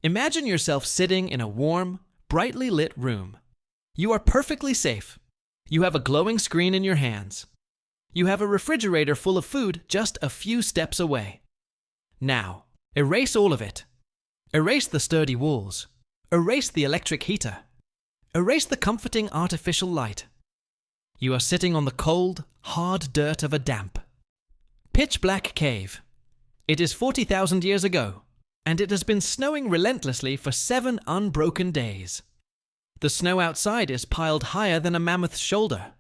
Imagine yourself sitting in a warm, brightly lit room. You are perfectly safe. You have a glowing screen in your hands. You have a refrigerator full of food just a few steps away. Now, erase all of it. Erase the sturdy walls. Erase the electric heater. Erase the comforting artificial light. You are sitting on the cold, hard dirt of a damp, pitch-black cave. It is 40,000 years ago, and it has been snowing relentlessly for 7 unbroken days. The snow outside is piled higher than a mammoth's shoulder.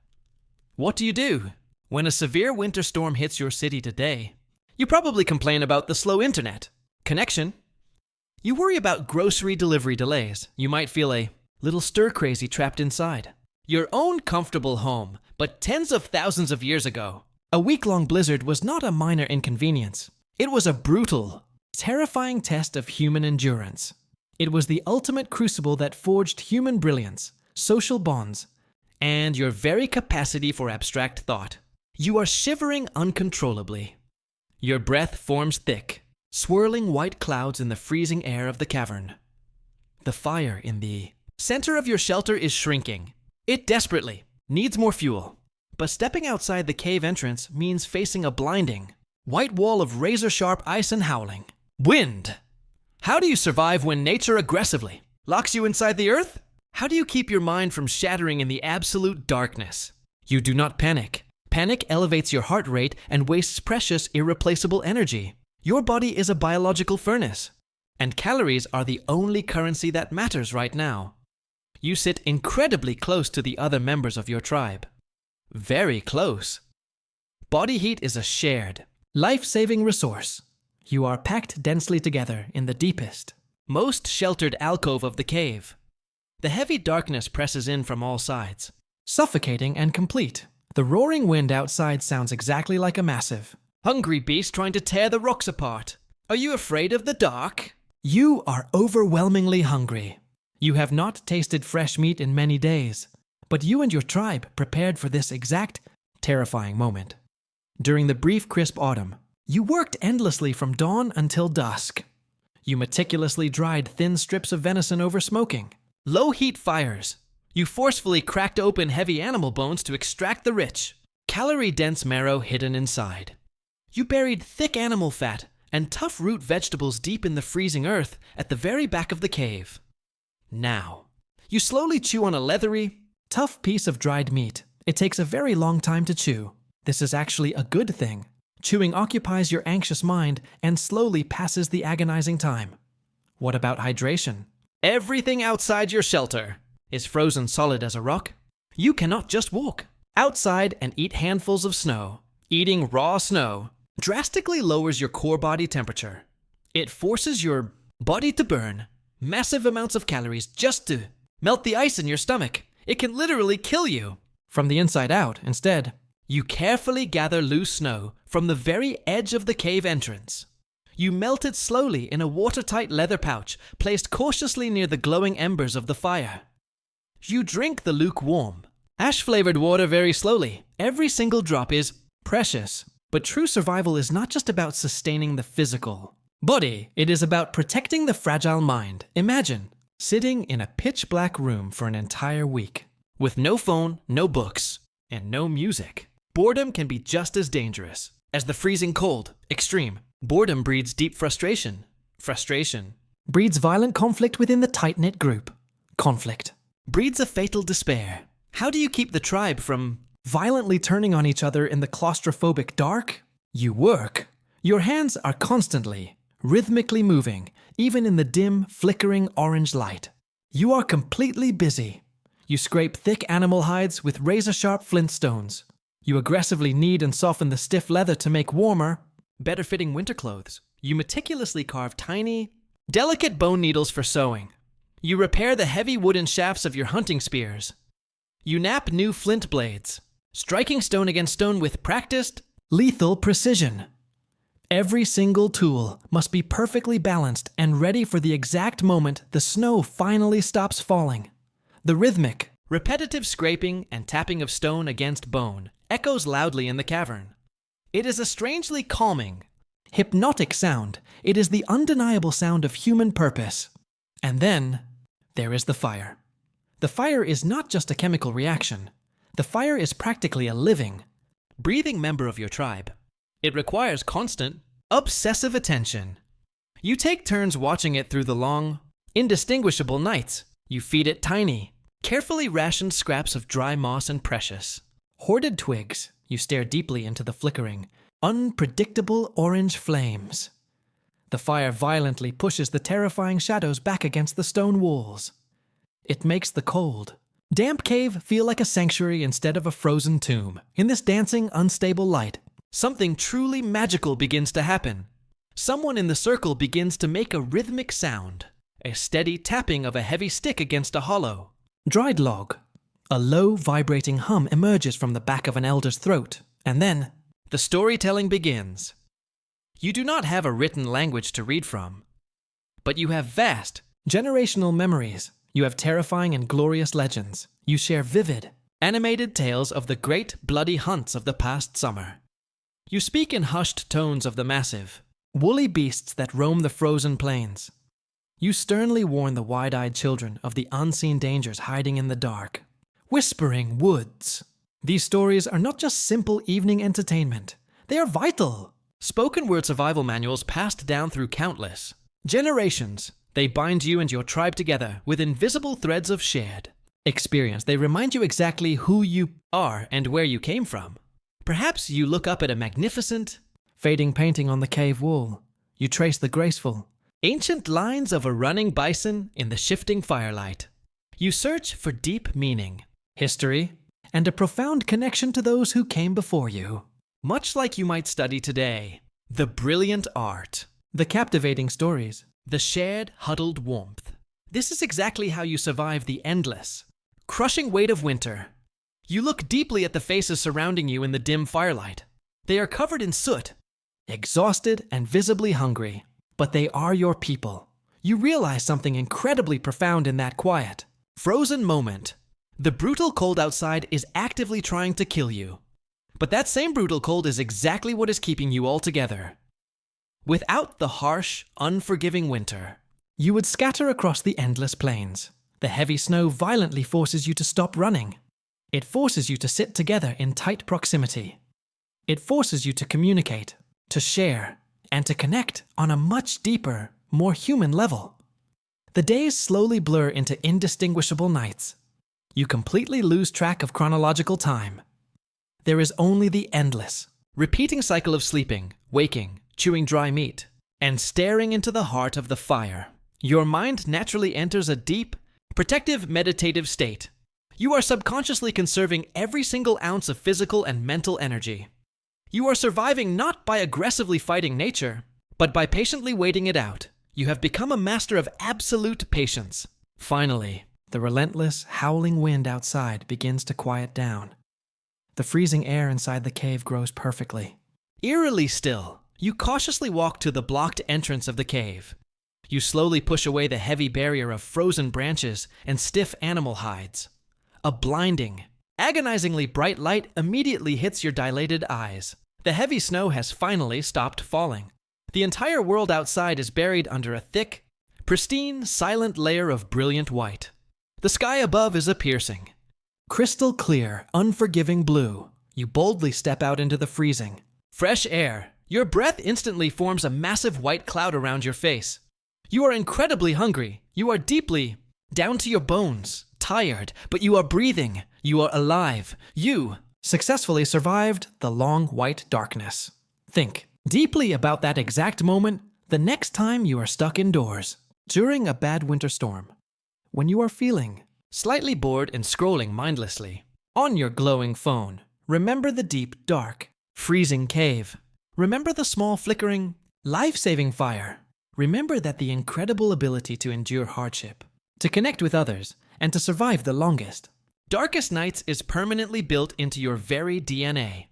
What do you do when a severe winter storm hits your city today? You probably complain about the slow internet connection. You worry about grocery delivery delays. You might feel a little stir-crazy trapped inside your own comfortable home. But tens of thousands of years ago, a week-long blizzard was not a minor inconvenience. It was a brutal, terrifying test of human endurance. It was the ultimate crucible that forged human brilliance, social bonds, and your very capacity for abstract thought. You are shivering uncontrollably. Your breath forms thick, swirling white clouds in the freezing air of the cavern. The fire in the center of your shelter is shrinking. It desperately needs more fuel. But stepping outside the cave entrance means facing a blinding, white wall of razor-sharp ice and howling wind. How do you survive when nature aggressively locks you inside the earth? How do you keep your mind from shattering in the absolute darkness? You do not panic. Panic elevates your heart rate and wastes precious, irreplaceable energy. Your body is a biological furnace, and calories are the only currency that matters right now. You sit incredibly close to the other members of your tribe. Very close. Body heat is a shared, life-saving resource. You are packed densely together in the deepest, most sheltered alcove of the cave. The heavy darkness presses in from all sides, suffocating and complete. The roaring wind outside sounds exactly like a massive, hungry beast trying to tear the rocks apart. Are you afraid of the dark? You are overwhelmingly hungry. You have not tasted fresh meat in many days, but you and your tribe prepared for this exact, terrifying moment. During the brief, crisp autumn, you worked endlessly from dawn until dusk. You meticulously dried thin strips of venison over smoking, low-heat fires. You forcefully cracked open heavy animal bones to extract the rich, calorie-dense marrow hidden inside. You buried thick animal fat and tough root vegetables deep in the freezing earth at the very back of the cave. Now, you slowly chew on a leathery, tough piece of dried meat. It takes a very long time to chew. This is actually a good thing. Chewing occupies your anxious mind and slowly passes the agonizing time. What about hydration? Everything outside your shelter is frozen solid as a rock. You cannot just walk outside and eat handfuls of snow. Eating raw snow drastically lowers your core body temperature. It forces your body to burn massive amounts of calories just to melt the ice in your stomach. It can literally kill you. From the inside out, instead, you carefully gather loose snow from the very edge of the cave entrance. You melt it slowly in a watertight leather pouch placed cautiously near the glowing embers of the fire. You drink the lukewarm, ash-flavored water very slowly. Every single drop is precious. But true survival is not just about sustaining the physical body. It is about protecting the fragile mind. Imagine sitting in a pitch-black room for an entire week, with no phone, no books, and no music. Boredom can be just as dangerous as the freezing cold. Extreme. Boredom breeds deep frustration. Frustration breeds violent conflict within the tight-knit group. Conflict breeds a fatal despair. How do you keep the tribe from violently turning on each other in the claustrophobic dark? You work. Your hands are constantly, rhythmically moving, even in the dim, flickering orange light. You are completely busy. You scrape thick animal hides with razor-sharp flint stones. You aggressively knead and soften the stiff leather to make warmer, better-fitting winter clothes. You meticulously carve tiny, delicate bone needles for sewing. You repair the heavy wooden shafts of your hunting spears. You knap new flint blades, striking stone against stone with practiced, lethal precision. Every single tool must be perfectly balanced and ready for the exact moment the snow finally stops falling. The rhythmic, repetitive scraping and tapping of stone against bone echoes loudly in the cavern. It is a strangely calming, hypnotic sound. It is the undeniable sound of human purpose. And then there is the fire. The fire is not just a chemical reaction. The fire is practically a living, breathing member of your tribe. It requires constant, obsessive attention. You take turns watching it through the long, indistinguishable nights. You feed it tiny, carefully rationed scraps of dry moss and precious, hoarded twigs. You stare deeply into the flickering, unpredictable orange flames. The fire violently pushes the terrifying shadows back against the stone walls. It makes the cold, damp cave feel like a sanctuary instead of a frozen tomb. In this dancing, unstable light, something truly magical begins to happen. Someone in the circle begins to make a rhythmic sound, a steady tapping of a heavy stick against a hollow, dried log. A low, vibrating hum emerges from the back of an elder's throat, and then the storytelling begins. You do not have a written language to read from, but you have vast, generational memories. You have terrifying and glorious legends. You share vivid, animated tales of the great bloody hunts of the past summer. You speak in hushed tones of the massive, woolly beasts that roam the frozen plains. You sternly warn the wide-eyed children of the unseen dangers hiding in the dark, whispering woods. These stories are not just simple evening entertainment. They are vital. Spoken word survival manuals passed down through countless generations. They bind you and your tribe together with invisible threads of shared experience. They remind you exactly who you are and where you came from. Perhaps you look up at a magnificent, fading painting on the cave wall. You trace the graceful, ancient lines of a running bison in the shifting firelight. You search for deep meaning, history, and a profound connection to those who came before you. Much like you might study today, the brilliant art, the captivating stories, the shared, huddled warmth. This is exactly how you survive the endless, crushing weight of winter. You look deeply at the faces surrounding you in the dim firelight. They are covered in soot, exhausted and visibly hungry, but they are your people. You realize something incredibly profound in that quiet, frozen moment. The brutal cold outside is actively trying to kill you. But that same brutal cold is exactly what is keeping you all together. Without the harsh, unforgiving winter, you would scatter across the endless plains. The heavy snow violently forces you to stop running. It forces you to sit together in tight proximity. It forces you to communicate, to share, and to connect on a much deeper, more human level. The days slowly blur into indistinguishable nights. You completely lose track of chronological time. There is only the endless, repeating cycle of sleeping, waking, chewing dry meat, and staring into the heart of the fire. Your mind naturally enters a deep, protective, meditative state. You are subconsciously conserving every single ounce of physical and mental energy. You are surviving not by aggressively fighting nature, but by patiently waiting it out. You have become a master of absolute patience. Finally, the relentless, howling wind outside begins to quiet down. The freezing air inside the cave grows perfectly. Eerily still, you cautiously walk to the blocked entrance of the cave. You slowly push away the heavy barrier of frozen branches and stiff animal hides. A blinding, agonizingly bright light immediately hits your dilated eyes. The heavy snow has finally stopped falling. The entire world outside is buried under a thick, pristine, silent layer of brilliant white. The sky above is a piercing, crystal clear, unforgiving blue. You boldly step out into the freezing, fresh air. Your breath instantly forms a massive white cloud around your face. You are incredibly hungry. You are deeply, down to your bones, tired, but you are breathing. You are alive. You successfully survived the long white darkness. Think deeply about that exact moment the next time you are stuck indoors, during a bad winter storm, when you are feeling slightly bored and scrolling mindlessly on your glowing phone. Remember the deep, dark, freezing cave. Remember the small, flickering, life-saving fire. Remember that the incredible ability to endure hardship, to connect with others, and to survive the longest, darkest nights is permanently built into your very DNA.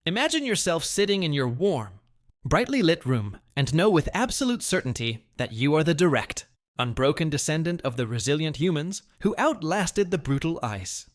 Imagine yourself sitting in your warm, brightly lit room and know with absolute certainty that you are the direct, unbroken descendant of the resilient humans who outlasted the brutal ice.